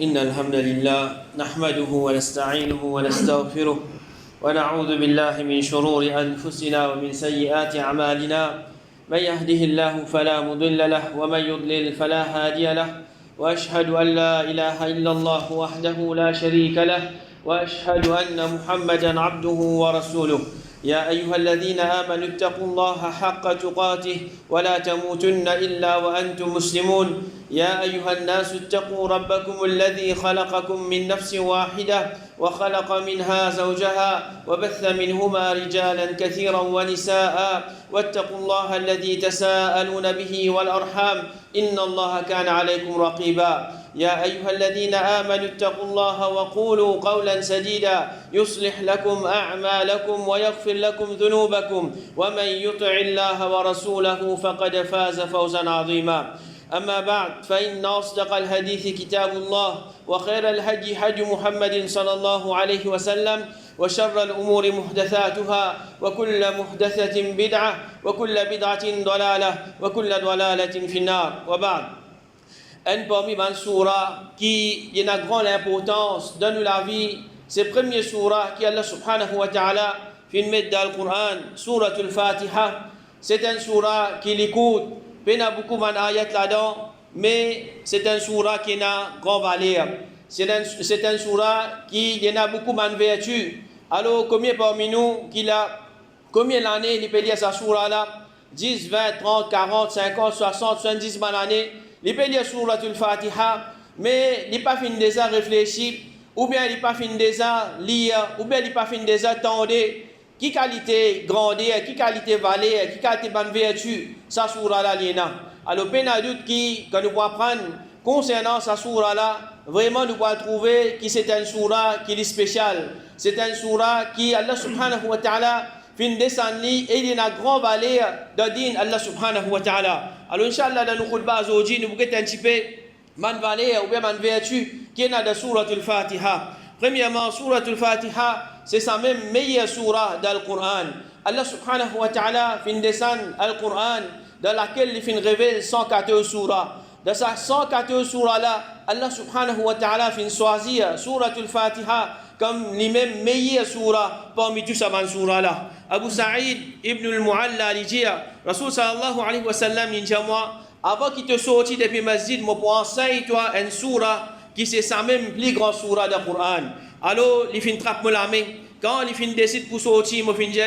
إن الحمد لله نحمده ونستعينه ونستغفره ونعوذ بالله من شرور أنفسنا ومن سيئات أعمالنا من يهده الله فلا مضل له ومن يضلل فلا هادي له وأشهد أن لا إله إلا الله وحده لا شريك له وأشهد أن محمدا عبده ورسوله يا أيها الذين آمنوا اتقوا الله حق تقاته ولا تموتن إلا وأنتم مسلمون يا أيها الناس اتقوا ربكم الذي خلقكم من نفس واحدة وخلق منها زوجها وبث منهما رجالا كثيرا ونساء واتقوا الله الذي تساءلون به والأرحام إن الله كان عليكم رقيبا يا أيها الذين آمنوا اتقوا الله وقولوا قولا سديدا يصلح لكم أعمالكم ويغفر لكم ذنوبكم ومن يطع الله ورسوله فقد فاز فوزا عظيما أما بعد فإن أصدق الحديث كتاب الله وخير الهدي هدي محمد صلى الله عليه وسلم وشر الأمور محدثاتها وكل محدثة بدعة وكل بدعة ضلالة وكل ضلالة في النار وبعد un parmi les surahs qui a une grande importance dans la vie, c'est le premier surah qui Allah subhanahu wa ta'ala fait mettre dans le Coran, surah al-Fatiha. C'est un surah qui l'écoute, il y a beaucoup d'ayats là-dedans, mais c'est un surah qui a grand valeur. C'est un surah qui a beaucoup de vertus. Alors, combien parmi nous, combien d'années il peut lire cette surah-là? 10, 20, 30, 40, 50, 60, 70 années. Il peut lire surat al-Fatiha, mais il n'a pas fini déjà réfléchir, ou bien il n'a pas fini déjà lire, ou bien il n'a pas fini déjà attendre. Qui qualité grandeur, qui qualité valeur, qui qualité bonne vertu, sa surah-là, alors, il y a doute que nous pouvons apprendre concernant sa surah-là, vraiment nous pouvons trouver que c'est un surah qui est spécial. C'est un surah qui, Allah subhanahu wa ta'ala, fin descendre et il y a une grande valeur de din Allah subhanahu wa ta'ala. Alors Inch'Allah dans nos khutbah aujourd'hui nous voulons un petit peu man valeur ou bien man vertu qui est dans surah al-Fatiha. Premièrement, surah al-Fatiha, c'est sa même meilleure surah dans le Coran. Allah subhanahu wa ta'ala fin descendre le Coran dans laquelle il fin révèle 114 surahs. Dans sa 114 surahs là, Allah subhanahu wa ta'ala fin choisir surah al-Fatiha comme les mêmes meilleures surahs parmi tous ces surahs là. Abu Sa'id ibn al-Mu'alla il dit, Rasul sallallahu alayhi wa sallam il dit moi, avant qu'il te sorti depuis le masjid, moi pour enseigner toi une surah qui c'est sa même plus grande surah du Coran. Alors il fin trappe la main. Quand il fin décide pour sortir, moi fin dire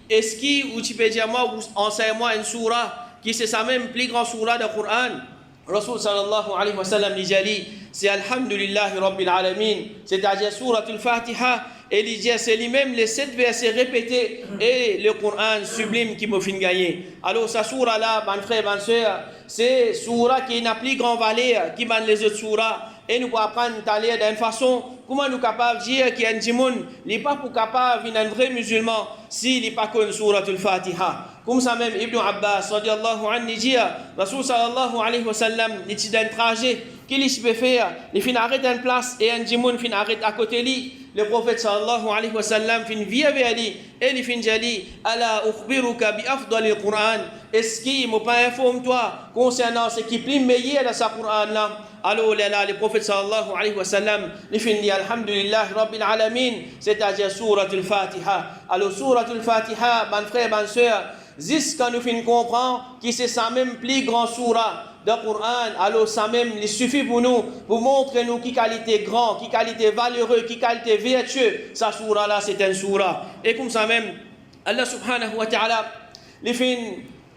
est-ce que ou tu peux dire moi enseigne-moi une surah qui c'est sa même plus grande surah du Coran? Rasul sallallahu alayhi wa sallam il dit c'est Alhamdulillah Rabbil Alamin, c'est-à-dire surah al-Fatiha, et il dit c'est lui-même les 7 versets répétés et le Coran sublime qui me fait gagner. Alors sa surah là, mon frère, ma soeur, c'est surah qui n'a plus grande valeur qui man les autres surahs, et nous pouvons apprendre à lire d'une façon comment nous sommes capables de dire qu'il y a un monde, il n'est pas pour capable d'un vrai musulman s'il n'est pas connu surah al-Fatiha. Comme ça même Ibn Abbas radiallahu anhu dit, Rasul sallallahu alayhi wa sallam, il dit d'un trajet qu'il peut faire, il finit arrêter une place et un djimoun finit arrêter à côté de lui. Le prophète sallallahu alayhi wa sallam finit vient vers lui et il finit dit, ala ukhbiruka bi afdal al-Qur'an, est-ce qu'il m'a pas informé toi concernant ce qui est plus meilleur dans sa Qur'an là? Alors là, le prophète sallallahu alayhi wa sallam, il finit dit Alhamdulillah Rabbil Alamin, c'est-à-dire surah al-Fatiha. Alors surah al-Fatiha, mon frère, ma soeur, jusqu'à nous fin comprendre que c'est sa même plus grande surah du Coran, alors ça même il suffit pour nous, pour montrer nous qui qualité grand, qui qualité valeureux, qui qualité vertueux, sa surah là c'est un surah. Et comme ça même, Allah subhanahu wa ta'ala, il fin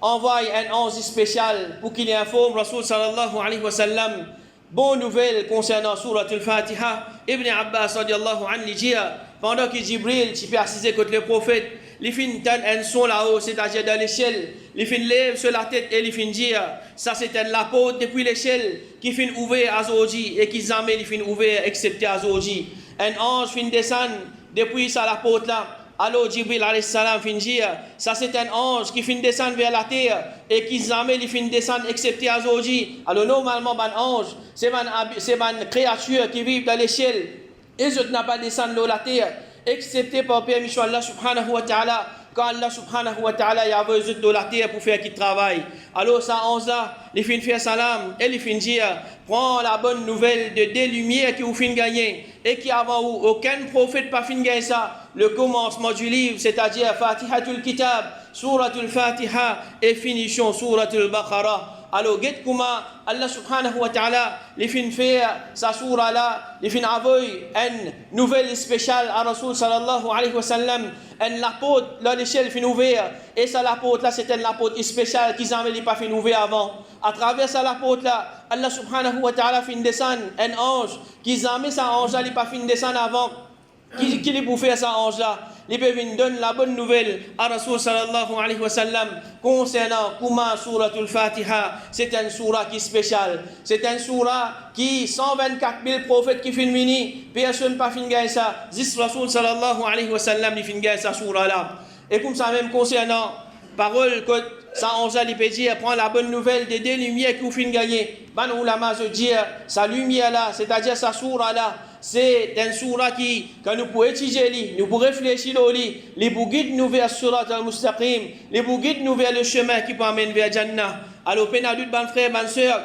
envoie un ange spécial pour qu'il informe Rasul sallallahu alayhi wa sallam, bonne nouvelle concernant surah al-Fatiha. Ibn Abbas radiallahu anhu dit, pendant que Jibril s'est assisé contre le prophète, il fin donne un son là-haut, c'est-à-dire dans l'échelle, il fin lève sur la tête et il fin dire, ça c'est un lapot depuis l'échelle qui fin ouvert à Zoji et qui jamais il fin ouvert excepté à Zoji. Un ange fin descend depuis sa lapote là. Alors Jibril alayhi salam fin dire, ça c'est un ange qui fin descendre vers la terre et qui jamais il fin descendre excepté à Zoji. Alors normalement un ange, c'est une créature qui vit dans l'échelle et je n'ai pas descendre dans la terre excepté par permission Allah subhanahu wa ta'ala quand Allah subhanahu wa ta'ala y a besoin de la terre pour faire qu'il travaille. Alors ça on ça, les fin faire salam et les fin dire prends la bonne nouvelle de des lumières qui vous fin gagner et qui avant où aucun prophète pas fin gagner ça. Le commencement du livre, c'est-à-dire Fatihatul Kitab, Suratul Fatiha et finition Suratul Baqarah. Alors, get comment Allah subhanahu wa ta'ala les fin faire sa surah là, les fin avoir une nouvelle spéciale à Rasul sallallahu alayhi wa sallam, une l'apôtre, là l'échelle fin ouvert, et ça l'apôtre là c'était l'apôtre spécial qu'ils n'avaient pas fin ouvert avant. À travers ça l'apôtre là, Allah subhanahu wa ta'ala fin descendre un ange, qu'ils avaient ça ange là, il pas fin descendre avant. Qui est pour faire ça ange là? Les peuvent donner la bonne nouvelle à Rasul sallallahu alayhi wa sallam concernant comment Suratul Fatiha, c'est une surah qui est spéciale. C'est une surah qui 124 000 prophètes qui finissent mini, personne pas fin gagner ça. Juste Rasul sallallahu alayhi wa sallam il fin gagner sa surah là. Et comme ça même concernant parole que ça ange là il peut dire prend la bonne nouvelle des deux lumières qui vous fin gagner. Ban ulama se dire sa lumière là, c'est-à-dire sa surah là. C'est un surah qui, quand nous pouvons étudier, nous pouvons réfléchir au lit, les pour guider nous vers surat al-mustaqim, les pour guider nous vers le chemin qui peut amener vers Jannah. Alors, pénadut, ban frère, ban soeur,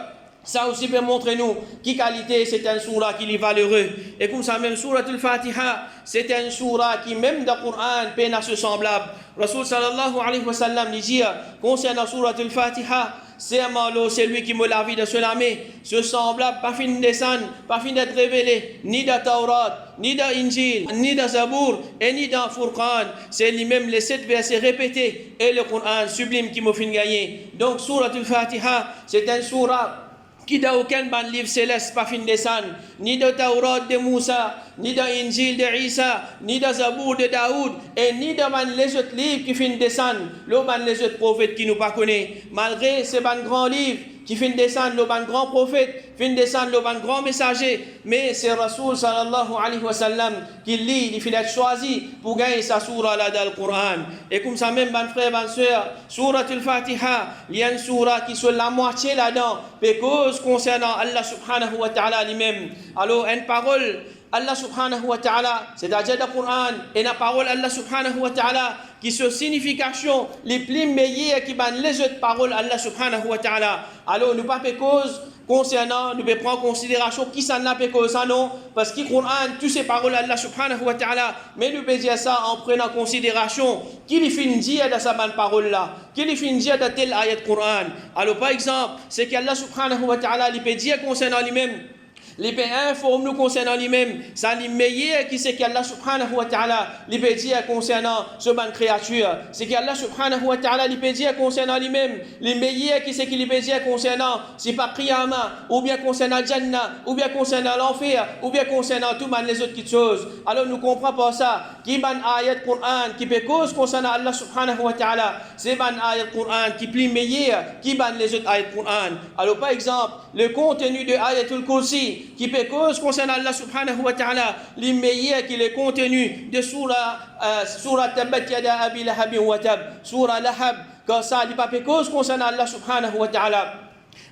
ça aussi peut montrer nous qui qualité c'est un surah qui est valeureux. Et comme ça même, surat al-Fatiha, c'est un surah qui même dans le Coran peine à se semblable. Rasul sallallahu alayhi wa sallam dit concernant surat al-Fatiha, c'est lui qui me la vie de ce lamé, ce semblable, pas fin de descendre, pas fin d'être révélé, ni dans Taurat, ni dans Injil, ni dans Zabour, et ni dans Furqan. C'est lui-même les 7 versets répétés et le Coran sublime qui me fin gagner. Donc, Surat al-Fatiha, c'est un surah qui n'a aucun ban livre céleste pas fin descendre, ni de Taurat de Moussa, ni de Injil de Isa, ni de Zabour de Daoud, et ni de les autres livres qui fin descendre, les autres prophètes qui nous pas connaissent. Malgré ces grands livres qui fin descendre, le grand prophète, fin descendre, le grand messager, mais c'est Rasul sallallahu alayhi wa sallam qui lit, il finit être choisi pour gagner sa surah là dans le Coran. Et comme ça même, ban frère, ban soeur, surat al-Fatiha, il y a une surah qui soit la moitié là-dedans, parce concernant Allah subhanahu wa ta'ala lui-même. Alors, une parole, Allah subhanahu wa ta'ala, c'est-à-dire le Coran, et la parole Allah subhanahu wa ta'ala, qui sont signification les plus meilleures qui ban les autres paroles Allah subhanahu wa ta'ala. Alors, nous pas cause concernant, nous pouvons prendre en considération qui ça n'a pas cause ça non, parce que le Coran, toutes ces paroles Allah subhanahu wa ta'ala, mais nous pouvons dire ça en prenant en considération qui les finit dire dans sa bonne parole là, qui les finit dire dans tel ayat Coran. Alors, par exemple, c'est qu'Allah subhanahu wa ta'ala, il peut dire concernant lui-même, les pays informent nous concernant lui-même, ça les meilleurs qui c'est qu'Allah subhanahu wa ta'ala les peut dire concernant ce ban créature, c'est qu'Allah subhanahu wa ta'ala les peut dire concernant lui-même, les meilleurs qui c'est qu'il peut dire concernant, c'est pas Qiyamah, ou bien concernant Jannah, ou bien concernant l'enfer, ou bien concernant tout ban les autres choses. Alors nous comprenons pas ça, qui ban ayat Coran, qui peut cause concernant Allah subhanahu wa ta'ala, c'est ban ayat Coran qui plus meilleur, qui ban les autres ayat Coran. Alors par exemple, le contenu de ayatul kursi, qui peut cause concernant Allah subhanahu wa ta'ala, les meilleurs qui est le contenu de surah Tabbat Yada Abi Lahab wa Tab, surah Lahab, quand ça n'est pas cause concernant Allah subhanahu wa ta'ala.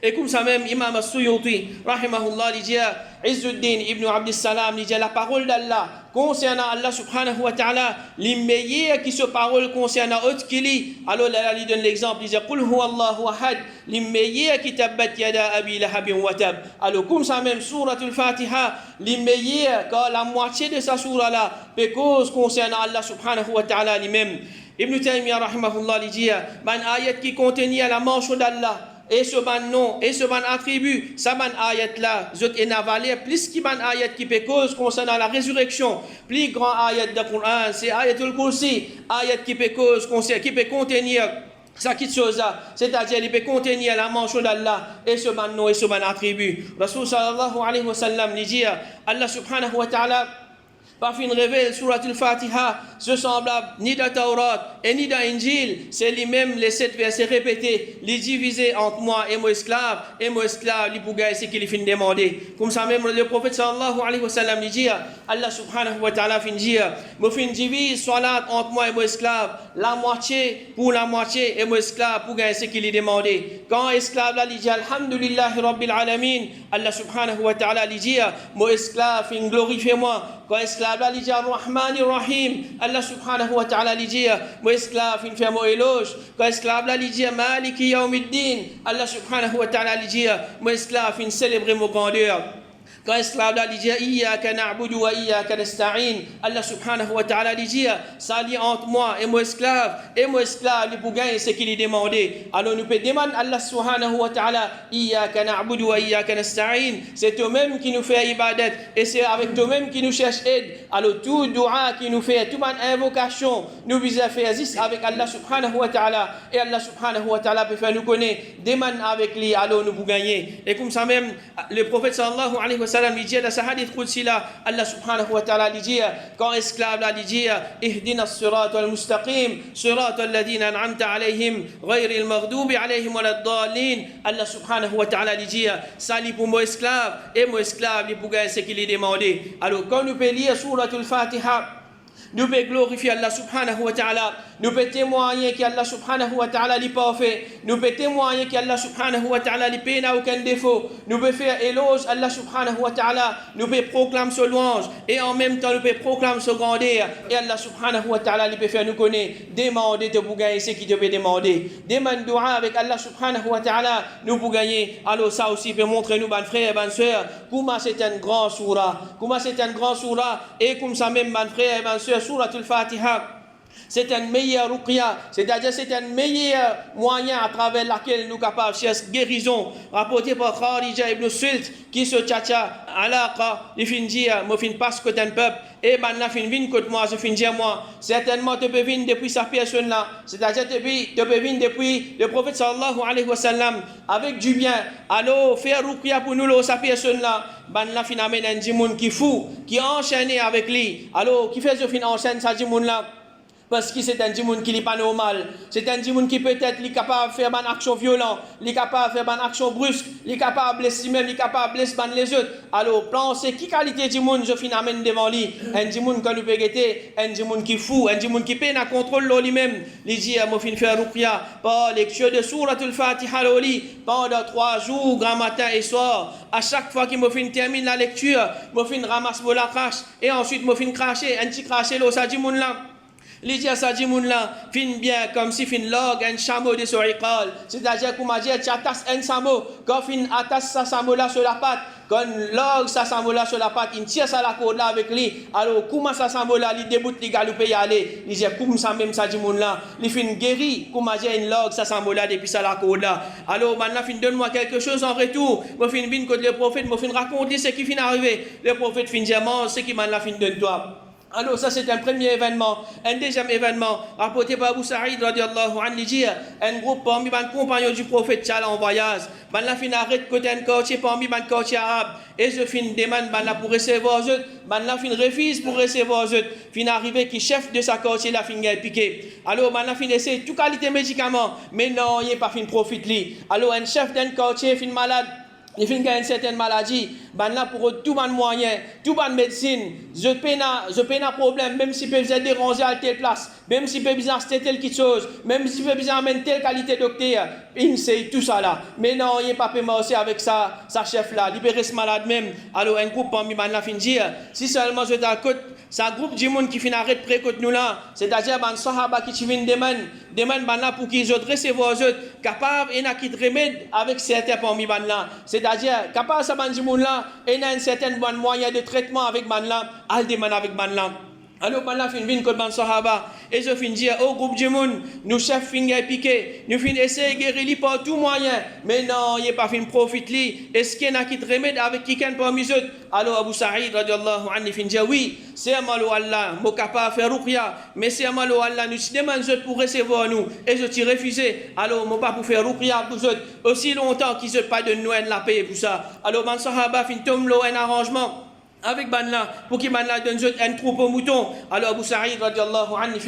Et comme ça même, Imam As-Suyuti, rahimahullah, il dit, Izzuddin ibn Abd Salam, il dit la parole d'Allah concernant Allah subhanahu wa ta'ala, les meilleurs qui se parlent concernant autre qui lit. Alors là, il donne l'exemple, il dit, Qul huwa Allahu ahad, les meilleurs qui tabbat yada Abi Lahab wa Tab. Alors comme ça même, Suratul Fatiha, les meilleurs, quand la moitié de sa surah là, peut cause concernant Allah subhanahu wa ta'ala lui-même. Ibn Taymiyyah, rahimahullah, il dit, man ayat qui contenait la manche d'Allah, et ce ban nom, et ce ban attribut, ça ban ayat là, zot en avalé, plus qui ban ayat qui peut cause concernant la résurrection, plus grand ayat de Coran, c'est ayatul kursi, ayat qui peut cause, qui peut contenir ça qui chose là, c'est-à-dire il peut contenir la manche d'Allah, et ce ban nom, et ce ban attribut. Rasul sallallahu alayhi wa sallam, il dit, Allah subhanahu wa ta'ala, par fin révèle surat al-Fatiha, ce semblable ni dans Taurat et ni dans Injil, c'est lui-même les 7 versets répétés, les divisés entre moi et mon esclave, les pougailles, c'est qu'il fin demander. Comme ça même le prophète sallallahu alayhi wa sallam dit, Allah subhanahu wa ta'ala fin dire, me fin divise salat entre moi et mon esclave, la moitié pour la moitié et mon esclave pour gagner ce qu'il est demandé. Quand esclave là, il dit, alhamdulillahi rabbil alamin, Allah subhanahu wa ta'ala dit, mon esclave fin glorifiez moi, quand esclave là, il dit Ar-Rahman Ar-Rahim, Allah subhanahu wa ta'ala, il dit, mon esclave, il fait mon éloge. Quand esclave là, il dit Maliki Yawmiddin, Allah subhanahu wa ta'ala, il dit, mon esclave, il célèbre mon grandeur. Quand esclave là, il dit Iyyaka na'budu wa iyyaka nasta'in, Allah subhanahu wa ta'ala, il dit, ça lie entre moi et mon esclave, il pour gagner ce qu'il est demandé. Alors nous pouvons demander à Allah subhanahu wa ta'ala, Iyyaka na'budu wa iyyaka nasta'in, c'est toi-même qui nous fait ibadat, et c'est avec toi-même qui nous cherche aide. Alors tout dua qui nous fait, toute invocation, nous visons faire juste avec Allah subhanahu wa ta'ala, et Allah subhanahu wa ta'ala peut faire nous connaître, demande avec lui, alors nous pouvons gagner. Et comme ça même, le prophète sallallahu alayhi wa sallam, il dit dans sa hadith qudsi là, Allah subhanahu wa ta'ala dit, quand esclave là, il dit, Ihdina as-sirat al-mustaqim, sirat alladhina an'amta alayhim, ghayri al-maghdubi alayhim wa lad-dallin. Allah subhanahu wa ta'ala dit, sali pour mon esclave, et mon esclave, il pour gagner ce qu'il est demandé. Alors quand nous pouvons lire surat al-Fatiha, nous pouvons glorifier Allah subhanahu wa ta'ala, nous pouvons témoigner qu'Allah subhanahu wa ta'ala n'est pas fait, nous pouvons témoigner qu'Allah subhanahu wa ta'ala n'a aucun défaut, nous pouvons faire éloge à Allah subhanahu wa ta'ala, nous pouvons proclamer ce louange, et en même temps nous pouvons proclamer ce grandeur, et Allah subhanahu wa ta'ala peut faire nous connaître, demander de pour gagner ce qui te peut demander, demander dua avec Allah subhanahu wa ta'ala, nous pour gagner. Alors ça aussi peut montrer nous, mes frères et mes soeurs, comment c'est un grand surah, et comme ça même, mes frères et mes soeurs, surat al-Fatiha, c'est un meilleur ruqya, c'est-à-dire c'est un meilleur moyen à travers lequel nous sommes capables de chercher guérison. Rapporté par Kharija ibn Sult, qui se tchatcha, alaqa, il finit dire, moi fin passe côté un peuple, et ben là fin vin côté moi, je fin dire moi, certainement tu peux venir depuis sa personne là, c'est-à-dire tu peux venir depuis le prophète sallallahu alayhi wa sallam, avec du bien, alors faire ruqya pour nous, sa personne là, ben là fin amène un djimoun qui fou, qui est enchaîné avec lui, alors qui fait ce fin enchaîne sa djimoun là, parce que c'est un djimoun qui n'est pas normal. C'est un djimoun qui peut-être est capable de faire une action violente, il est capable de faire une action brusque, il est capable de blesser même, il est capable de blesser les autres. Alors, pensez qui qualité de djimoun je finis amène devant lui. Un djimoun quand nous peut guetter, un djimoun qui fou, un djimoun qui peine à contrôler lui-même. Il dit, moi fin faire ruqya par lecture de surat al-Fatiha pendant 3 jours, grand matin et soir. À chaque fois qu'il me fin termine la lecture, moi fin ramasse la crache et ensuite moi fin cracher, un petit cracher là, ça djimoun là. Les dia sa djimoun là, fin bien comme si fin log un chameau de sur l'école. C'est-à-dire qu'on m'a dit, tu attaches un chameau, quand fin attache sa chameau là sur la patte, quand log sa chameau là sur la patte, il tire ça la corde là avec lui. Alors, comment sa chameau là, il déboute, il galope y aller. Il dit, comme ça même sa djimoun là, il fin guéri, comme m'a dit, une log sa chameau là depuis ça la corde là. Alors, maintenant, fin donne-moi quelque chose en retour. Moi, fin vin contre le prophète, moi, fin raconter ce qui fin arrivé. Le prophète fin dire, ce qui m'a la fin donne toi. Alors ça c'est un premier événement. Un deuxième événement rapporté par Abu Sa'id radiallahu anhu, dit un groupe parmi les compagnons du prophète Tchala en voyage. Ben la fin arrête côté un quartier parmi les quartiers arabes. Et je fin demande ben la pour recevoir eux. Ben la fin refuse pour recevoir eux. Fin arrivé qui chef de sa quartier la fin est piqué. Alors ben la fin essaie tout qualité médicaments. Mais non, il n'est pas fin profite lui. Alors un chef d'un quartier fin malade. Il finit une certaine maladie, ben là pour tout bon moyen, tout bon médecine, je peine un problème, même si peut vous déranger à telle place, même si peut vous acheter telle chose, même si peut vous amener telle qualité docteur, il sait tout ça là. Mais non, il n'est pas paiement aussi avec sa chef là, libérer ce malade même. Alors un groupe parmi ben là fin dire, si seulement je t'accorde, c'est un groupe de monde qui finit arrêter près de nous là, c'est-à-dire ben sahaba qui viennent demande ben là pour qu'ils recevoir eux capable et n'a qui remède avec certains parmi ben là. C'est-à-dire, capable de ce monde là, il y a un certain bon moyen de traitement avec man là, al demande avec man là. Alors, man là, fin vin comme ban sahaba, et je fin dire au groupe du monde, nous chef fin piqué, nous fin essayer de guérir par tout moyen, mais non, il n'est pas fin profite li. Est-ce qu'il y en a qui te remède avec quelqu'un parmi eux? Alors, Abu Sa'id radiallahu anhu fin dire oui, c'est un malo Allah, moi capable de faire ruqya, mais c'est un malo Allah, nous demandons pour recevoir nous, et je t'ai refusé. Alors, moi pas pour faire ruqya pour eux, aussi longtemps qu'ils ne pas de nous la paix pour ça. Alors, ban sahaba fin tombe un arrangement avec Banla, pour qu'il Banla donne un troupeau mouton. Alors Abu Sa'id radiallahu anhu,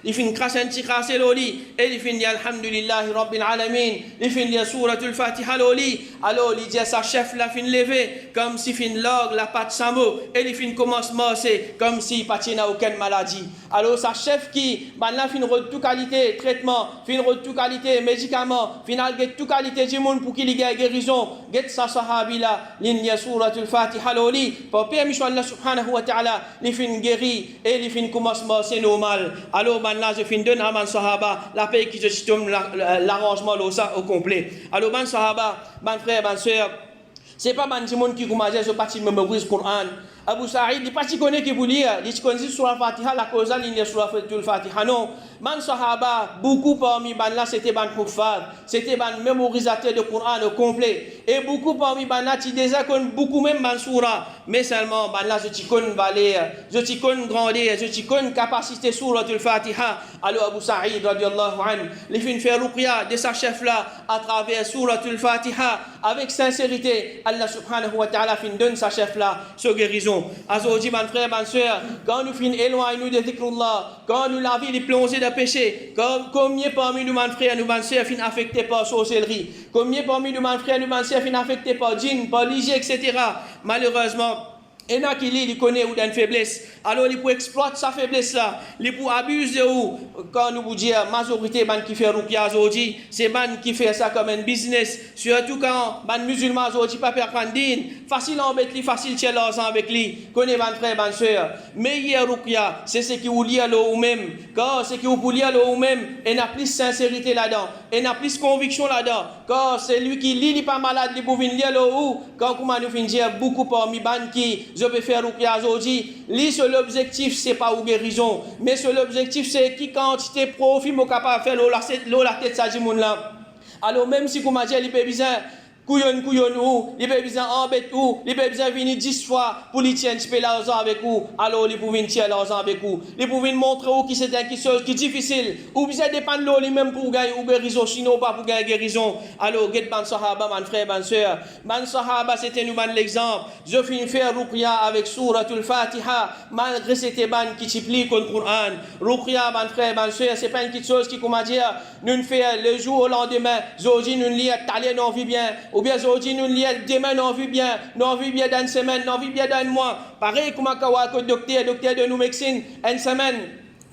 il finit cracher un petit crassé l'oli, et il finit alhamdulillahi rabbil alamin, il finit suratul Fatiha l'oli. Alors il dit à sa chef la fin levé, comme si fin log la patte samo, et il finit commence marcher, comme si il n'a aucune maladie. Alors sa chef qui, Banla fin de toute qualité traitement, fin de toute qualité médicament, final de toute qualité du monde pour qu'il y ait guérison, get sa sahabi là, ligne suratul Fatiha l'oli, pour par permission Allah subhanahu wa ta'ala, les fins guéri et les fins commencement, c'est normal. Alors, man là, je fin donne à man sahaba, la paix qui je tombe l'arrangement au complet. Alors, man sahaba, man frère, man soeur, c'est pas man monde qui commence à partir de me Coran. Abu Sa'id, il pas connaît qui vous lire, il connaît sur la Fatiha, la cause il est sur la Fatiha. Non, man sahaba, beaucoup parmi ban là, c'était ban kuffar, c'était ban mémorisateur de Coran au complet. Et beaucoup parmi ban là, tu déjà connais beaucoup même ban soura, mais seulement ban là, je t'y connais valeur, je t'y connais grandeur, je t'y connais capacité sur la Fatiha. Alors Abu Sa'id, radiallahu anhu, les fins faire ruqya de sa chef là, à travers suratul Fatiha, avec sincérité, Allah subhanahu wa ta'ala fin donne sa chef là, ce guérison. Azodi, mon frère, ma soeur, quand nous finissons éloignés de dhikrullah, quand nous la vie est plongée de péché, combien parmi nous, mon frère, nous, ma soeur, finissent affectés par sorcellerie, combien parmi nous, mon frère, nous, ma soeur, finissent affectés par djinn, par ligie, etc. Malheureusement, et là il connaît ou d'une faiblesse, alors il peut exploiter sa faiblesse là, il peut abuser ou quand nous vous disons majorité ban qui fait ruqya aujourd'hui, c'est ban qui fait ça comme un business, surtout quand ban musulman aujourd'hui pas prendre din, facile embête lui, facile tirer l'argent avec lui, connaît ban frère, ban soeur, meilleur ruqya, c'est ce qui vous lie à l'eau même, quand c'est qui vous lie à l'eau même, et n'a plus sincérité là-dedans, et n'a plus conviction là-dedans, quand c'est lui qui lit, il pas malade, il peut venir l'eau, quand comment nous finir beaucoup parmi ban qui je peux faire ruqya aujourd'hui, lui sur l'objectif c'est pas ou guérison, mais sur l'objectif c'est qui quantité profit mo capable faire l'eau la tête ça du monde là. Alors même si comment dire il peut bien couillon ou, il peut bien embête ou, il peut bien venir 10 fois pour lui tirer l'argent avec vous, alors il peut venir tirer l'argent avec vous, il peut venir montrer où qui c'est quelque chose qui est difficile, ou bien dépend de l'eau lui-même pour gagner ou guérison, sinon pas pour gagner guérison. Alors, get ban sahaba, man frère, man soeur, man sahaba c'était nous ban l'exemple, je finis faire ruqya avec suratul Fatiha, malgré c'était ban qui s'applique au Coran, ruqya, man frère, man soeur, c'est pas une petite chose qui, comment dire, nous fait le jour au lendemain, aujourd'hui nous lit, t'allez non vit bien, ou bien aujourd'hui nous lit, demain non vit bien, non vit bien dans une semaine, non vit bien dans un mois, pareil comme un docteur de nous médecine, une semaine,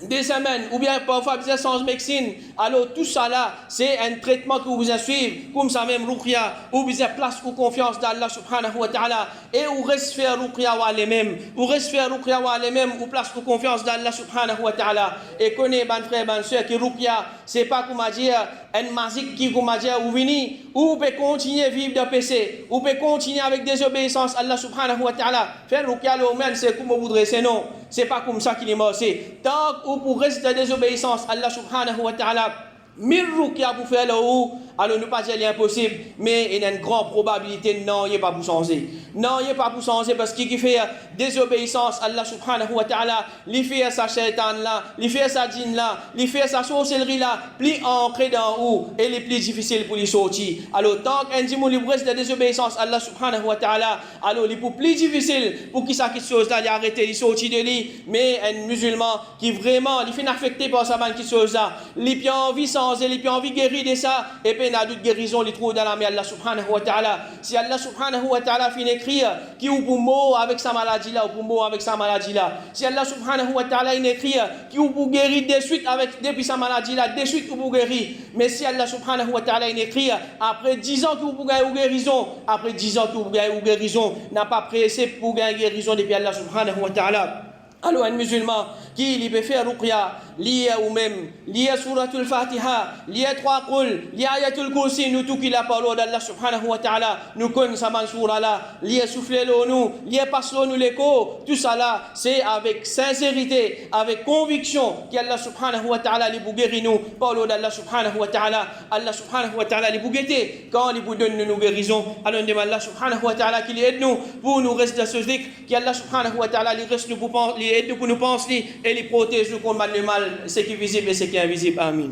2 semaines, ou bien parfois bien sans médecine. Alors tout ça là, c'est un traitement que vous avez suivre, comme ça même ruqya, ou bien place ou confiance d'Allah subhanahu wa ta'ala, et ou reste faire ruqya wa les-mêmes, ou reste faire ruqya wa les-mêmes, ou place ou confiance d'Allah subhanahu wa ta'ala, et connaît ban frère, ban soeur, qui ruqya, c'est pas comment dire, un magique qui comment dire, ou vini, ou peut continuer à vivre de péché, ou peut continuer avec désobéissance à Allah subhanahu wa ta'ala, faire ruqya le même, c'est comme vous voudrez, c'est non, c'est pas comme ça qu'il est mort, c'est tant ou pour rester de désobéissance à Allah subhanahu wa ta'ala, 1000 ruqya pour faire le haut, alors ne pas dire l'impossible, mais il y a une grande probabilité, non, il n'est pas pour changer. Non, il n'est pas pour changer parce qu'il fait désobéissance à Allah subhanahu wa ta'ala, il fait sa shaitan là, il fait sa djinn là, il fait sa sorcellerie là, plus ancré dans haut, et les plus difficile pour les sortir. Alors, tant qu'un dimanche il reste de désobéissance à Allah subhanahu wa ta'ala, alors il est plus difficile pour qu'il s'acquitte chose là, d'arrêter, de sortir de lui, mais un musulman qui vraiment, il fait affecté par sa manque de chose là, il a envie sans, il a envie de guérir de ça, et puis il a d'autres guérisons, il trouve dans la main Allah subhanahu wa ta'ala. Si Allah subhanahu wa ta'ala finit écrire qui ou pour mort avec sa maladie là, ou pour mort avec sa maladie là, si Allah subhanahu wa ta'ala il écrit qui ou pour guérir de suite avec depuis sa maladie là, de suite ou pour guérir, mais si Allah subhanahu wa ta'ala il écrit après 10 ans que vous pour gagner guérison, après 10 ans que vous gagner guérison, n'a pas pressé pour gagner guérison depuis Allah subhanahu wa ta'ala. Alors un musulman qui peut faire ruqya, lié ou même, lié suratul Fatiha, lié 3 qul, lié ayatul kursi, nous tout qui la parole d'Allah subhanahu wa ta'ala, nous connaissons sa soura là, lié souffler l'eau nous, lié passer nous l'écho, tout ça là, c'est avec sincérité, avec conviction qu'Allah subhanahu wa ta'ala les guérit nous, parole d'Allah subhanahu wa ta'ala, Allah subhanahu wa ta'ala les guérit, quand il vous donne nous guérisons, alors on demande Allah subhanahu wa ta'ala qu'il aide nous, pour nous rester dans ce zikr, qu'Allah subhanahu wa ta'ala les reste nous pour aide nous pour nous penser et les protège nous contre le mal, ce qui est visible et ce qui est invisible. Amin.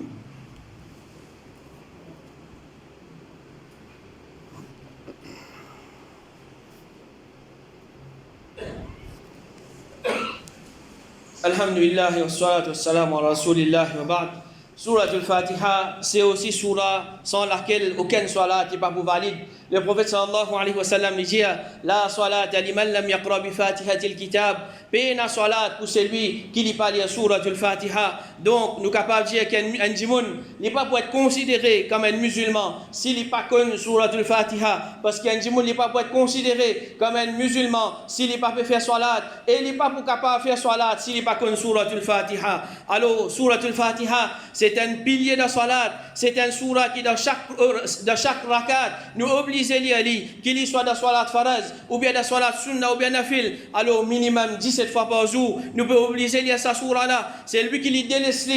Alhamdulillah wa salatu wa salam ala rasulillah wa ba'd. Surat al-Fatiha, c'est aussi surah sans laquelle aucun salat n'est pas valide. Le prophète sallallahu alayhi wa sallam dit la salat liman lam yaqra bi fatihatil kitab. Pena salat pour celui qui lit pas la surat al-Fatiha. Donc, nous sommes capables de dire qu'un djimoun n'est pas pour être considéré comme un musulman s'il n'est pas connu surat al-Fatiha. Parce qu'un djimoun n'est pas pour être considéré comme un musulman s'il n'est pas pour faire salat. Et il n'est pas pour capable de faire salat s'il n'est pas connu surat al-Fatiha. Alors, surat al-Fatiha, c'est un pilier de salat. C'est un surah qui, dans chaque rakat, nous oblige à lire, qu'il soit de salat faraz, ou bien de salat sunna, ou bien nafil. Alors, minimum 17 fois par jour, nous pouvons obliger à lire sa surah-là. C'est lui qui lui délaisse,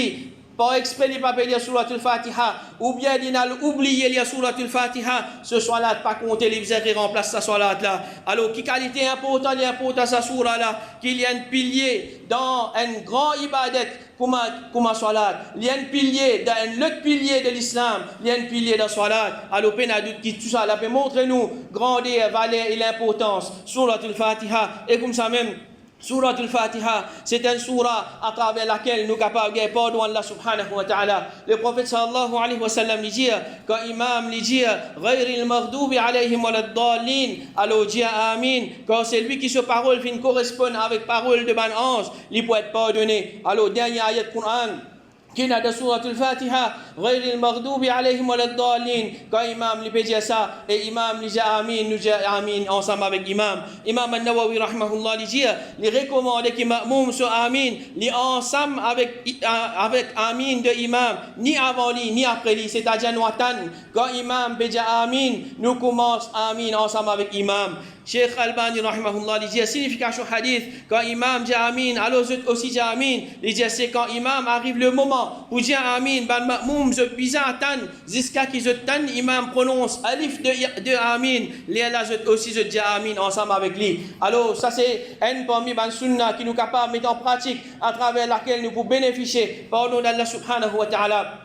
par exprès, il n'a pas lire surat al-Fatiha, ou bien il a oublié lire surat al-Fatiha, ce salat pas compté, il remplace sa salat-là. Alors, qui qualité importante, il est important sa surah-là, qu'il y a un pilier dans un grand ibadat, comme salat. Il y a un pilier, l'autre pilier de l'islam, il y a un pilier de salat. Alors, Pénadout qui tout ça, là, peut montrer nous grandeur, valeur et l'importance. Surat al-Fatiha, et comme ça même, Surat al-Fatiha, c'est un surah à travers laquelle nous sommes capables de pardon Allah subhanahu wa ta'ala. Le prophète sallallahu alayhi wa sallam dit, quand imam dit, غير المغضوب عليهم ولا الضالين, alors dit amin, quand c'est lui qui se parole fin correspond avec parole de ban ange, il peut être pardonné. Alors, dernier ayat Coran, qui n'a de surat al-Fatiha, غير المغضوب عليهم ولا الضالين. Quand imam lui peut dire ça, et imam lui dit amin, nous dit amin ensemble avec imam. Imam al-Nawawi rahmahullah lui dit, il recommande que ma'moum soit amin, li ensemble avec amin de imam, ni avant lui, ni après lui, c'est-à-dire nous attendons. Quand imam peut dire amin, nous commençons amin ensemble avec imam. Cheikh Albani rahmahullah dit la signification hadith, quand imam dit amin, alors je aussi dit amin. Il dit c'est quand imam arrive le moment où dire amin, ban ma'moum je bisa attendre jusqu'à qui je tente, imam prononce alif de amin, là je aussi je dis amin ensemble avec lui. Alors ça c'est un parmi ban sunna qui nous capable de mettre en pratique à travers laquelle nous pouvons bénéficier par nom d'Allah subhanahu wa ta'ala.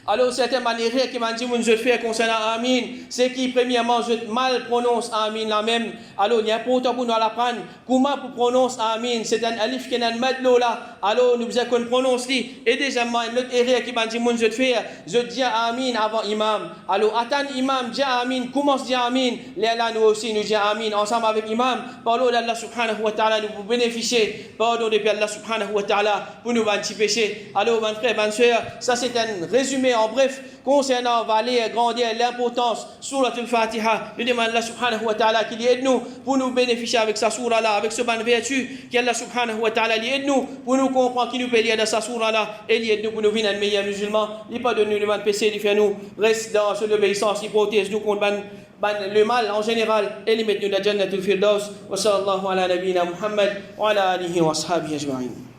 Alors, certaines manières qui m'ont dit, je fais concernant Amin, c'est qui, premièrement, je mal prononce Amin la même. Alors, il est important pour nous l'apprendre. Comment pour prononcer Amin? C'est un alif qui est un madlo là. Alors, nous besoin qu'on prononce lui. Et deuxièmement, une autre erreur qui m'a dit, je fais, je dis Amin avant Imam. Alors, attends Imam, dis Amin, commence dire Amin. Là, nous aussi, nous disons Amin ensemble avec Imam. Par l'eau d'Allah subhanahu wa ta'ala, nous pouvons bénéficier. Pardon depuis Allah subhanahu wa ta'ala pour nous un petit péché. Alors, mon frère, ma soeur, ça c'est un résumé en bref concernant valeur, grandeur, l'importance surat al-Fatiha. Nous demandons Allah subhanahu wa ta'ala qu'il aide nous pour nous bénéficier avec sa surah là, avec ce bonne vertu qu'Allah subhanahu wa ta'ala aide nous pour nous comprendre qu'il nous peut lire dans sa surah là et il aide nous pour nous venir un meilleur musulman. Il pas de nous le péché, il fait nous reste dans son obéissance, il protège nous contre le mal en général et il met nous dans Jannatul Firdaus. Wa sallallahu ala nabina Muhammad wa ala alihi wa ashabihi ajma'in.